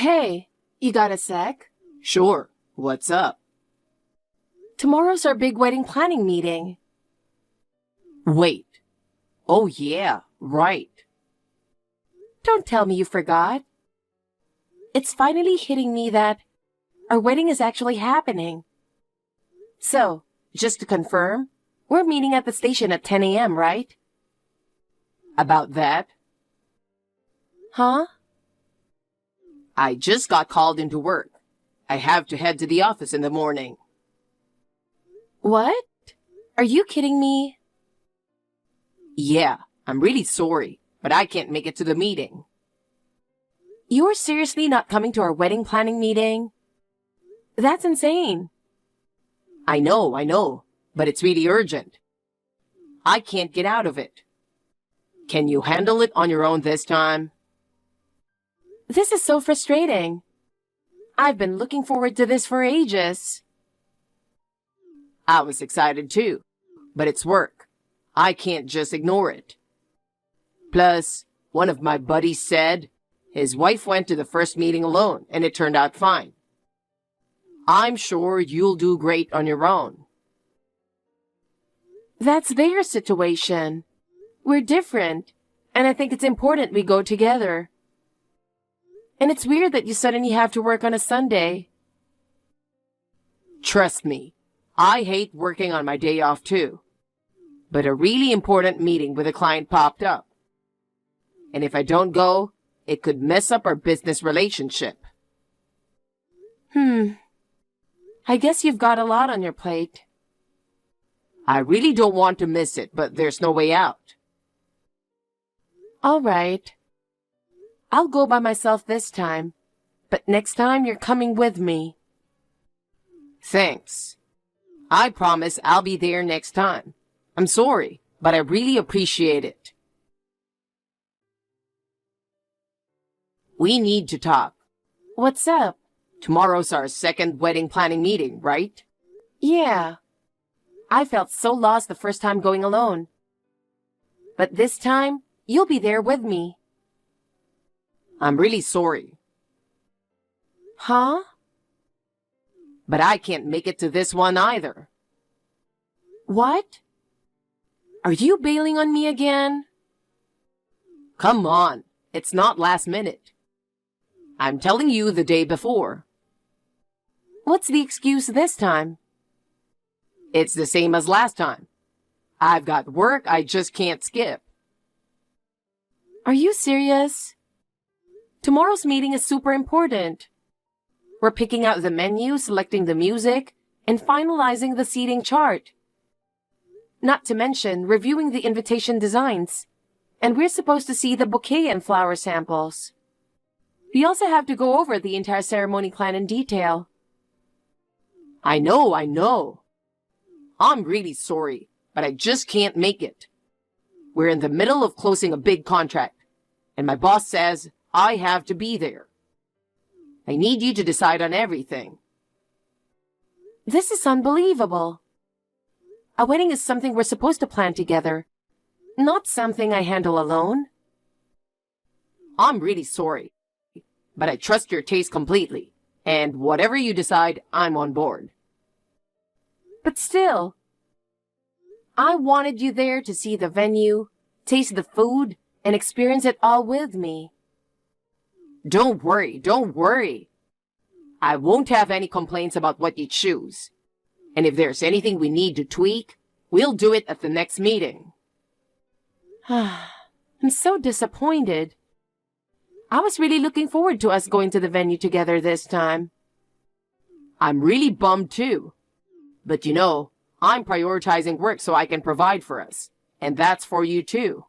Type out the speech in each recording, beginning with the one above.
Hey, you got a sec? Sure. What's up? Tomorrow's our big wedding planning meeting. Wait. Oh yeah, right. Don't tell me you forgot. It's finally hitting me that our wedding is actually happening. So, just to confirm, we're meeting at the station at 10 a.m., right? About that, Huh? I just got called into work. I have to head to the office in the morning. What? Are you kidding me? Yeah, I'm really sorry, but I can't make it to the meeting. You're seriously not coming to our wedding planning meeting? That's insane. I know, but it's really urgent. I can't get out of it. Can you handle it on your own this time? This is so frustrating. I've been looking forward to this for ages. I was excited too, but it's work. I can't just ignore it. Plus, one of my buddies said his wife went to the first meeting alone and it turned out fine. I'm sure you'll do great on your own. That's their situation. We're different, and I think it's important we go together. And it's weird that you suddenly have to work on a Sunday. Trust me, I hate working on my day off too. But a really important meeting with a client popped up. And if I don't go, it could mess up our business relationship. I guess you've got a lot on your plate. I really don't want to miss it, but there's no way out. All right. I'll go by myself this time, but next time you're coming with me. Thanks. I promise I'll be there next time. I'm sorry, but I really appreciate it. We need to talk. What's up? Tomorrow's our second wedding planning meeting, right? Yeah. I felt so lost the first time going alone. But this time, you'll be there with me. I'm really sorry, Huh? but I can't make it to this one either. What? Are you bailing on me again? Come on, it's not last minute. I'm telling you the day before. What's the excuse this time? It's the same as last time. I've got work I just can't skip. Are you serious? Tomorrow's meeting is super important. We're picking out the menu, selecting the music, and finalizing the seating chart. Not to mention reviewing the invitation designs. And we're supposed to see the bouquet and flower samples. We also have to go over the entire ceremony plan in detail. I know. I'm really sorry, but I just can't make it. We're in the middle of closing a big contract, and my boss says I have to be there. I need you to decide on everything. This is unbelievable. A wedding is something we're supposed to plan together, not something I handle alone. I'm really sorry, but I trust your taste completely, and whatever you decide, I'm on board. But still, I wanted you there to see the venue, taste the food, and experience it all with me. Don't worry. I won't have any complaints about what you choose. And if there's anything we need to tweak, we'll do it at the next meeting. I'm so disappointed. I was really looking forward to us going to the venue together this time. I'm really bummed too. But you know, I'm prioritizing work so I can provide for us. And that's for you too.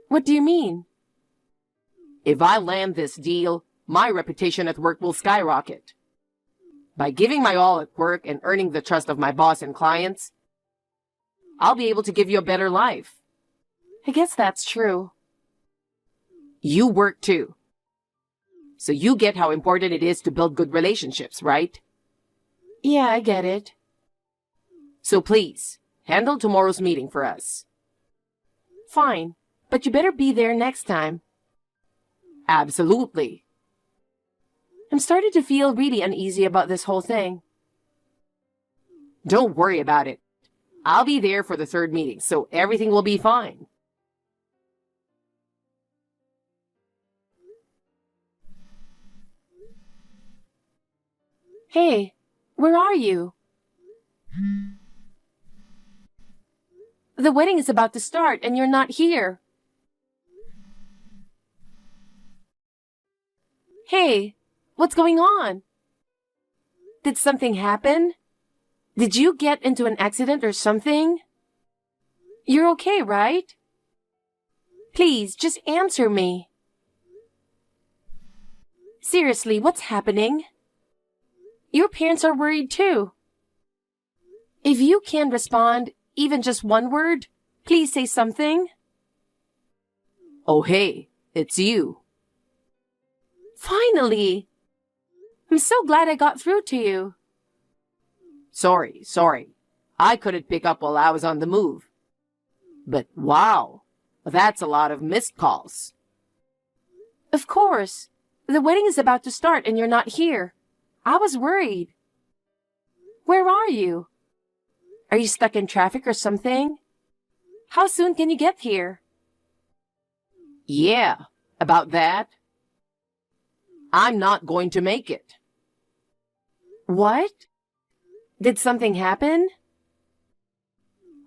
What do you mean? If I land this deal, my reputation at work will skyrocket. By giving my all at work and earning the trust of my boss and clients, I'll be able to give you a better life. I guess that's true. You work too. So you get how important it is to build good relationships, right? Yeah, I get it. So please, handle tomorrow's meeting for us. Fine, but you better be there next time. Absolutely. I'm starting to feel really uneasy about this whole thing. Don't worry about it. I'll be there for the third meeting, so everything will be fine. Hey, where are you? The wedding is about to start and you're not here. Hey, what's going on? Did something happen? Did you get into an accident or something? You're okay, right? Please, just answer me. Seriously, what's happening? Your parents are worried too. If you can respond, even just one word, please say something. Oh, hey, it's you. Finally! I'm so glad I got through to you. Sorry. I couldn't pick up while I was on the move. But wow, that's a lot of missed calls. Of course. The wedding is about to start and you're not here. I was worried. Where are you? Are you stuck in traffic or something? How soon can you get here? Yeah, about that. I'm not going to make it. What? Did something happen?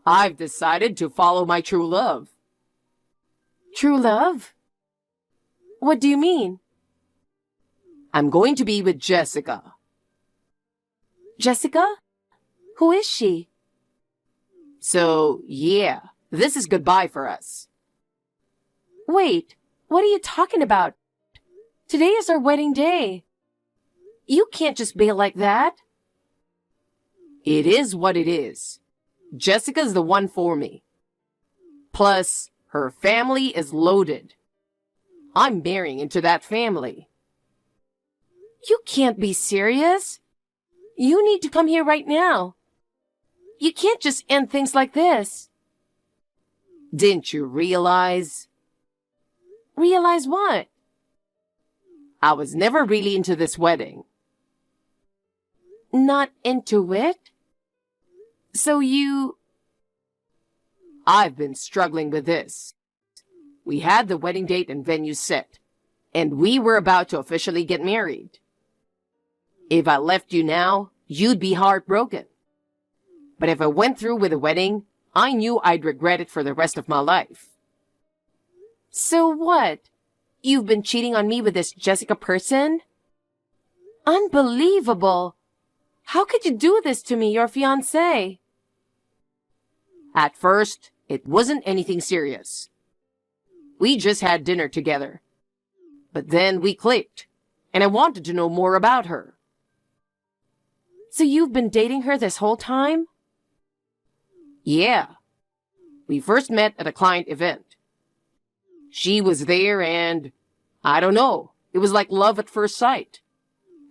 I've decided to follow my true love. True love? What do you mean? I'm going to be with Jessica. Jessica? Who is she? So, yeah, this is goodbye for us. Wait, what are you talking about? Today is our wedding day. You can't just bail like that. It is what it is. Jessica's the one for me. Plus, her family is loaded. I'm marrying into that family. You can't be serious. You need to come here right now. You can't just end things like this. Didn't you realize? Realize what? I was never really into this wedding. Not into it? So you... I've been struggling with this. We had the wedding date and venue set, and we were about to officially get married. If I left you now, you'd be heartbroken. But if I went through with the wedding, I knew I'd regret it for the rest of my life. So what? You've been cheating on me with this Jessica person? Unbelievable! How could you do this to me, your fiancé? At first, it wasn't anything serious. We just had dinner together. But then we clicked, and I wanted to know more about her. So you've been dating her this whole time? Yeah. We first met at a client event. She was there and, I don't know, it was like love at first sight.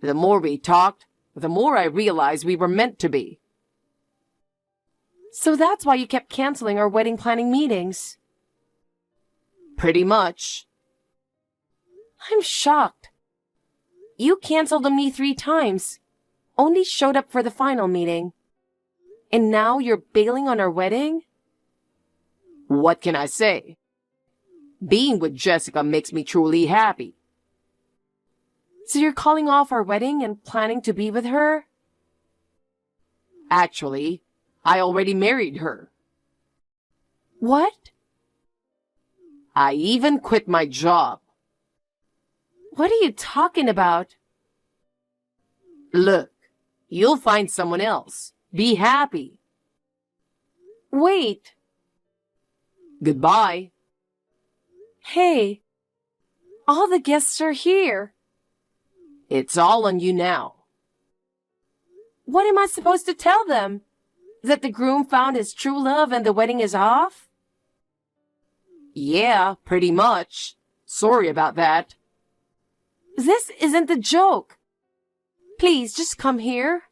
The more we talked, the more I realized we were meant to be. So that's why you kept canceling our wedding planning meetings. Pretty much. I'm shocked. You canceled on me 3 times. Only showed up for the final meeting. And now you're bailing on our wedding? What can I say? Being with Jessica makes me truly happy. So you're calling off our wedding and planning to be with her? Actually, I already married her. What? I even quit my job. What are you talking about? Look, you'll find someone else. Be happy. Wait. Goodbye. Hey. All the guests are here. It's all on you now. What am I supposed to tell them? That the groom found his true love and the wedding is off? Yeah, pretty much. Sorry about that. This isn't a joke. Please, just come here.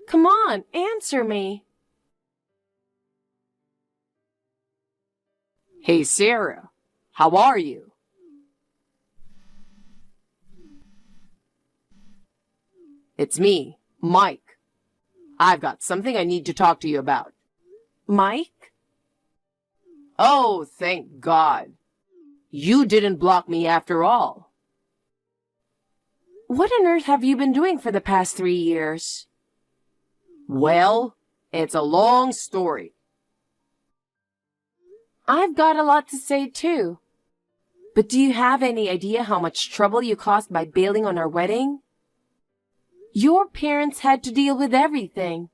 Come on, answer me. Hey, Sarah. How are you? It's me, Mike. I've got something I need to talk to you about. Mike? Oh, thank God. You didn't block me after all. What on earth have you been doing for the past 3 years? Well, it's a long story. I've got a lot to say too. But do you have any idea how much trouble you caused by bailing on our wedding? Your parents had to deal with everything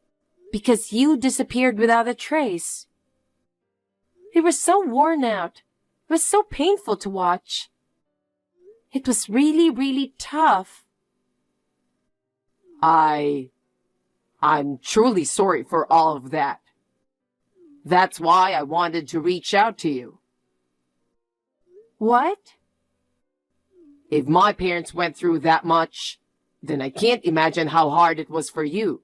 because you disappeared without a trace. They were so worn out. It was so painful to watch. It was really, really tough. I'm truly sorry for all of that. That's why I wanted to reach out to you. What? If my parents went through that much, then I can't imagine how hard it was for you.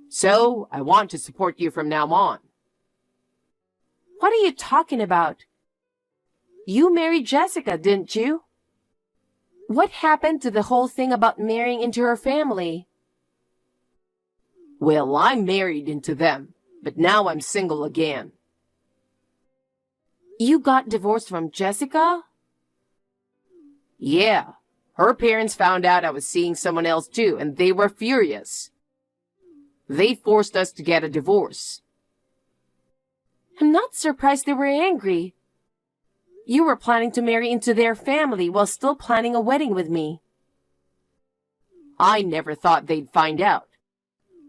So, I want to support you from now on. What are you talking about? You married Jessica, didn't you? What happened to the whole thing about marrying into her family? Well, I'm married into them, but now I'm single again. You got divorced from Jessica? Yeah, her parents found out I was seeing someone else too, and they were furious. They forced us to get a divorce. I'm not surprised they were angry. You were planning to marry into their family while still planning a wedding with me. I never thought they'd find out.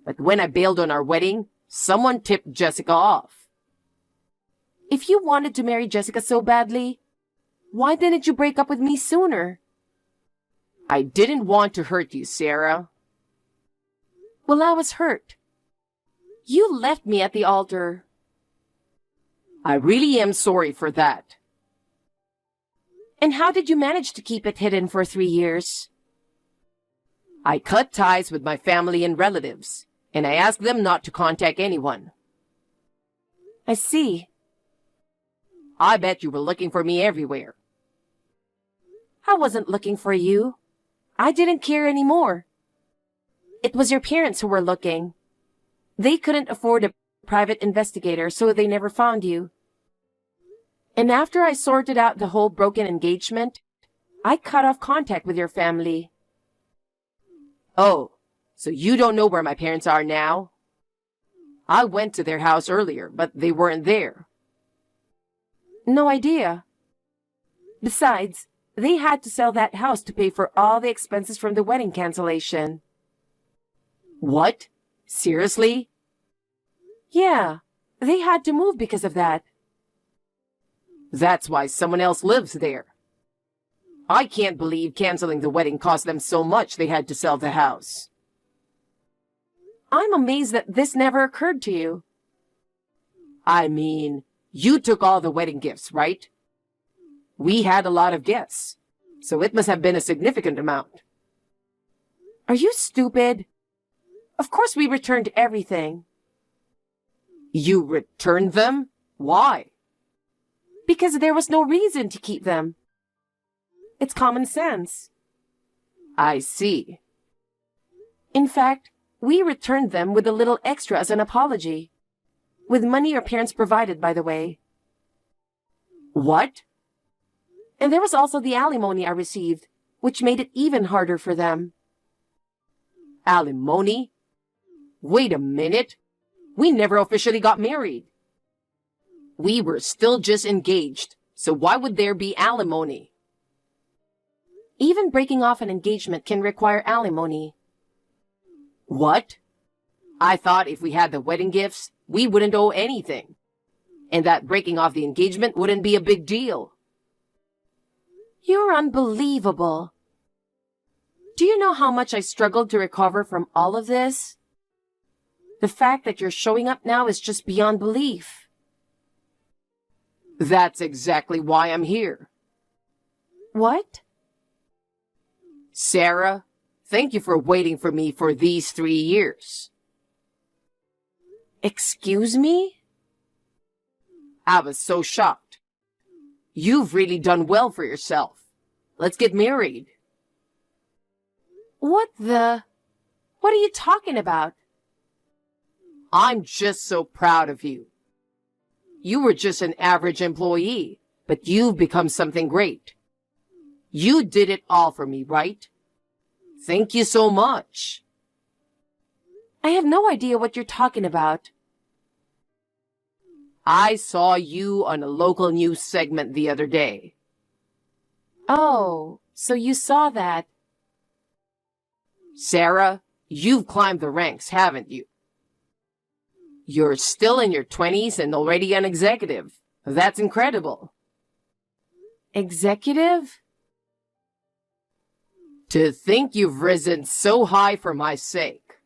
But when I bailed on our wedding, someone tipped Jessica off. If you wanted to marry Jessica so badly, why didn't you break up with me sooner? I didn't want to hurt you, Sarah. Well, I was hurt. You left me at the altar. I really am sorry for that. And how did you manage to keep it hidden for 3 years? I cut ties with my family and relatives, and I asked them not to contact anyone. I see. I bet you were looking for me everywhere. I wasn't looking for you. I didn't care anymore. It was your parents who were looking. They couldn't afford a private investigator, so they never found you. And after I sorted out the whole broken engagement, I cut off contact with your family. Oh, so you don't know where my parents are now? I went to their house earlier, but they weren't there. No idea. Besides, they had to sell that house to pay for all the expenses from the wedding cancellation. What? Seriously? Yeah, they had to move because of that. That's why someone else lives there. I can't believe canceling the wedding cost them so much they had to sell the house. I'm amazed that this never occurred to you. I mean, you took all the wedding gifts, right? We had a lot of guests, so it must have been a significant amount. Are you stupid? Of course we returned everything. You returned them? Why? Because there was no reason to keep them. It's common sense. I see. In fact, we returned them with a little extra as an apology. With money your parents provided, by the way. What? And there was also the alimony I received, which made it even harder for them. Alimony? Wait a minute. We never officially got married. We were still just engaged, so why would there be alimony? Even breaking off an engagement can require alimony. What? I thought if we had the wedding gifts, we wouldn't owe anything, and that breaking off the engagement wouldn't be a big deal. You're unbelievable. Do you know how much I struggled to recover from all of this? The fact that you're showing up now is just beyond belief. That's exactly why I'm here. What? Sarah, thank you for waiting for me for these 3 years. Excuse me? I was so shocked. You've really done well for yourself. Let's get married. What are you talking about? I'm just so proud of you. You were just an average employee, but you've become something great. You did it all for me, right? Thank you so much. I have no idea what you're talking about. I saw you on a local news segment the other day. Oh, so you saw that. Sarah, you've climbed the ranks, haven't you? You're still in your 20s and already an executive. That's incredible. Executive? To think you've risen so high for my sake.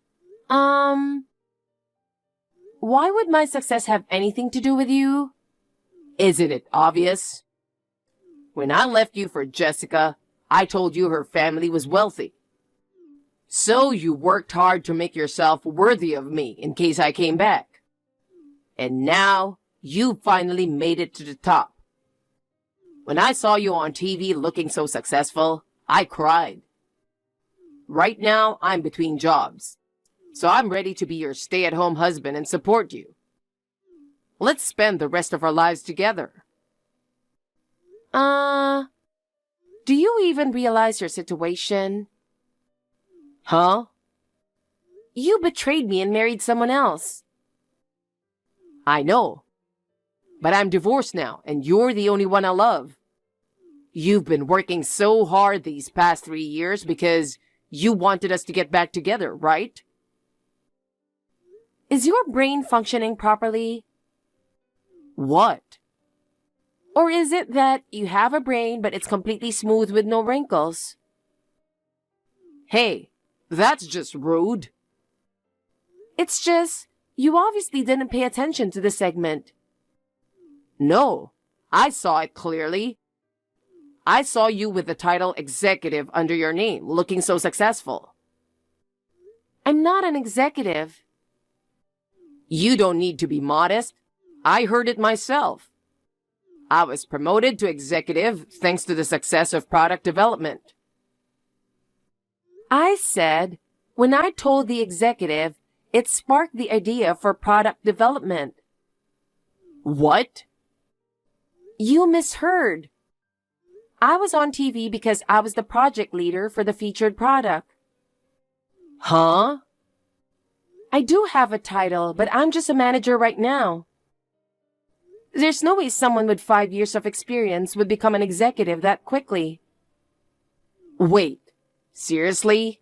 Why would my success have anything to do with you? Isn't it obvious? When I left you for Jessica, I told you her family was wealthy. So you worked hard to make yourself worthy of me in case I came back. And now you finally made it to the top. When I saw you on TV looking so successful, I cried. Right now, I'm between jobs, so I'm ready to be your stay-at-home husband and support you. Let's spend the rest of our lives together. Do you even realize your situation? Huh? You betrayed me and married someone else. I know. But I'm divorced now, and you're the only one I love. You've been working so hard these past 3 years because you wanted us to get back together, right? Is your brain functioning properly? What? Or is it that you have a brain but it's completely smooth with no wrinkles? Hey, that's just rude. It's just, you obviously didn't pay attention to the segment. No, I saw it clearly. I saw you with the title executive under your name, looking so successful. I'm not an executive. You don't need to be modest. I heard it myself. I was promoted to executive thanks to the success of product development. I said, when I told the executive, it sparked the idea for product development. What? You misheard. I was on TV because I was the project leader for the featured product. Huh? I do have a title, but I'm just a manager right now. There's no way someone with 5 years of experience would become an executive that quickly. Wait, seriously?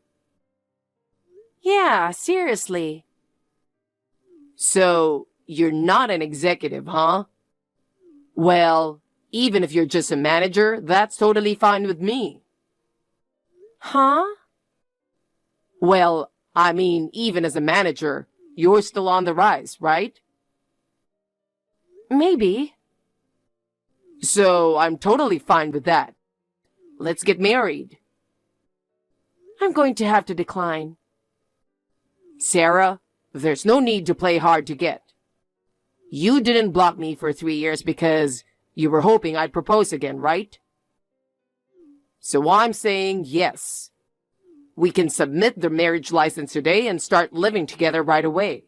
Yeah, seriously. So, you're not an executive, huh? Well, even if you're just a manager, that's totally fine with me. Huh? Well, I mean, even as a manager, you're still on the rise, right? Maybe. So, I'm totally fine with that. Let's get married. I'm going to have to decline. Sarah, there's no need to play hard to get. You didn't block me for 3 years because you were hoping I'd propose again, right? So I'm saying yes. We can submit the marriage license today and start living together right away.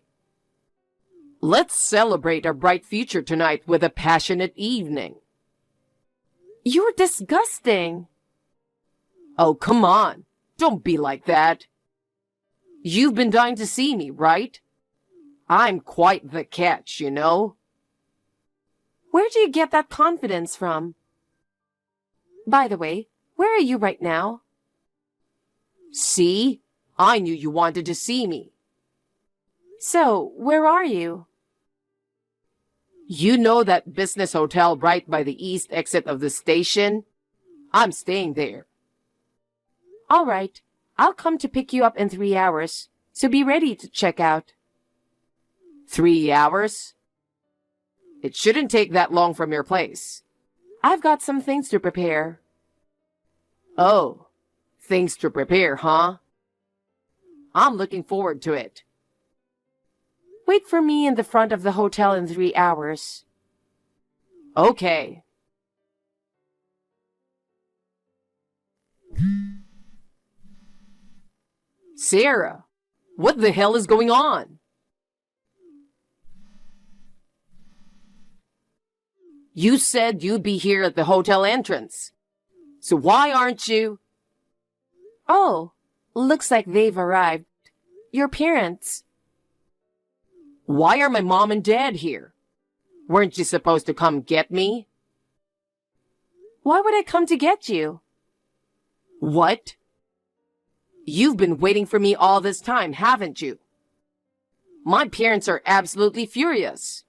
Let's celebrate our bright future tonight with a passionate evening. You're disgusting. Oh, come on. Don't be like that. You've been dying to see me, right? I'm quite the catch, you know? Where do you get that confidence from? By the way, where are you right now? See? I knew you wanted to see me. So, where are you? You know that business hotel right by the east exit of the station? I'm staying there. All right, I'll come to pick you up in 3 hours, so be ready to check out. 3 hours? It shouldn't take that long from your place. I've got some things to prepare. Oh, things to prepare, huh? I'm looking forward to it. Wait for me in the front of the hotel in 3 hours. Okay. Sarah, what the hell is going on? You said you'd be here at the hotel entrance. So why aren't you? Oh, looks like they've arrived. Your parents. Why are my mom and dad here? Weren't you supposed to come get me? Why would I come to get you? What? You've been waiting for me all this time, haven't you? My parents are absolutely furious.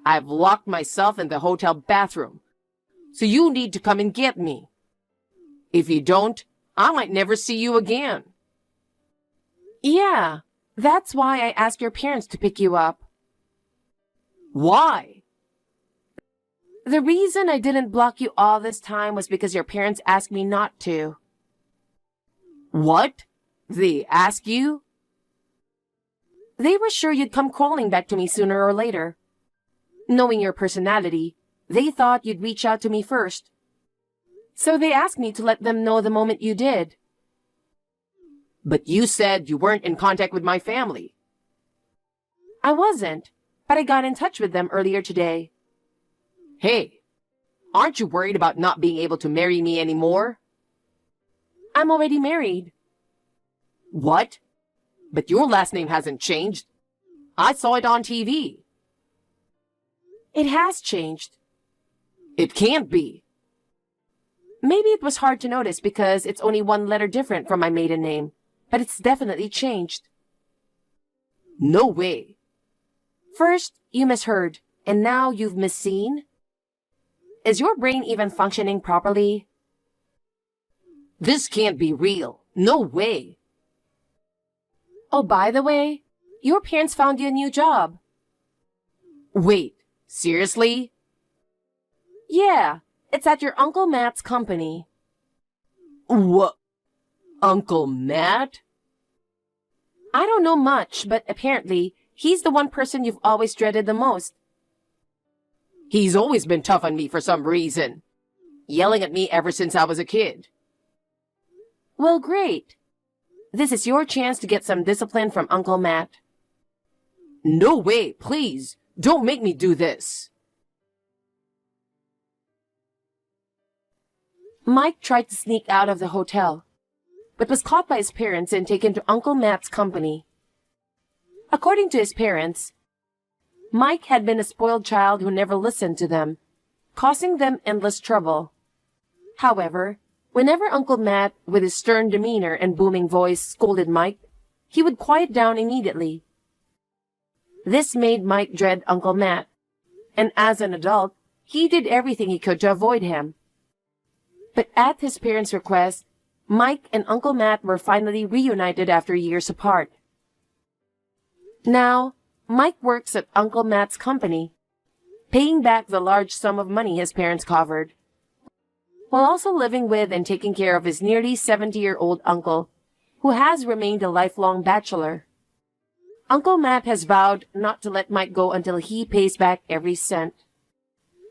I've locked myself in the hotel bathroom, so you need to come and get me. If you don't, I might never see you again. Yeah, that's why I asked your parents to pick you up. Why? The reason I didn't block you all this time was because your parents asked me not to. What? They ask you? They were sure you'd come crawling back to me sooner or later. Knowing your personality, they thought you'd reach out to me first. So they asked me to let them know the moment you did. But you said you weren't in contact with my family. I wasn't, but I got in touch with them earlier today. Hey, aren't you worried about not being able to marry me anymore? I'm already married. What? But your last name hasn't changed. I saw it on TV. It has changed. It can't be. Maybe it was hard to notice because it's only one letter different from my maiden name, but it's definitely changed. No way. First, you misheard, and now you've misseen? Is your brain even functioning properly? This can't be real. No way. Oh, by the way, your parents found you a new job. Wait, seriously? Yeah, it's at your Uncle Matt's company. What? Uncle Matt? I don't know much, but apparently, he's the one person you've always dreaded the most. He's always been tough on me for some reason. Yelling at me ever since I was a kid. Well, great. This is your chance to get some discipline from Uncle Matt. No way, please. Don't make me do this. Mike tried to sneak out of the hotel, but was caught by his parents and taken to Uncle Matt's company. According to his parents, Mike had been a spoiled child who never listened to them, causing them endless trouble. However, whenever Uncle Matt, with his stern demeanor and booming voice, scolded Mike, he would quiet down immediately. This made Mike dread Uncle Matt, and as an adult, he did everything he could to avoid him. But at his parents' request, Mike and Uncle Matt were finally reunited after years apart. Now, Mike works at Uncle Matt's company, paying back the large sum of money his parents covered, while also living with and taking care of his nearly 70-year-old uncle, who has remained a lifelong bachelor. Uncle Matt has vowed not to let Mike go until he pays back every cent.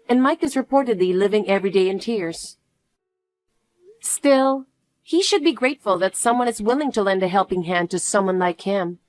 And Mike is reportedly living every day in tears. Still, he should be grateful that someone is willing to lend a helping hand to someone like him.